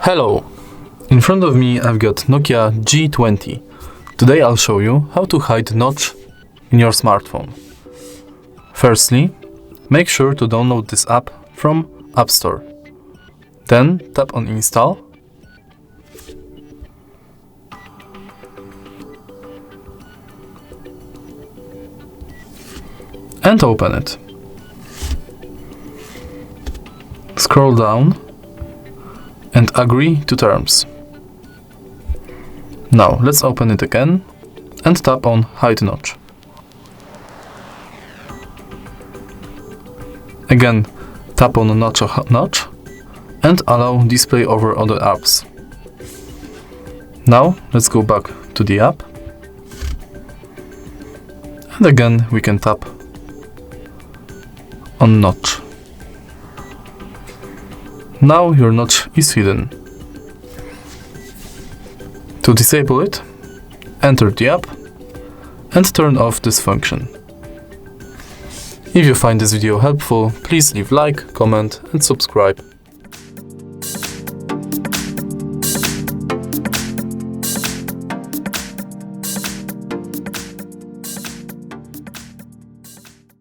Hello! In front of me I've got Nokia G20. Today I'll show you how to hide Notch in your smartphone. Firstly, make sure to download this app from App Store. Then tap on Install. And open it. Scroll down and agree to terms. Now let's open it again and tap on Hide Notch. Again, tap on Nacho Notch and allow display over other apps. Now let's go back to the app, and again we can tap on Notch. Now your notch is hidden. To disable it, enter the app and turn off this function. If you find this video helpful, please leave like, comment and subscribe.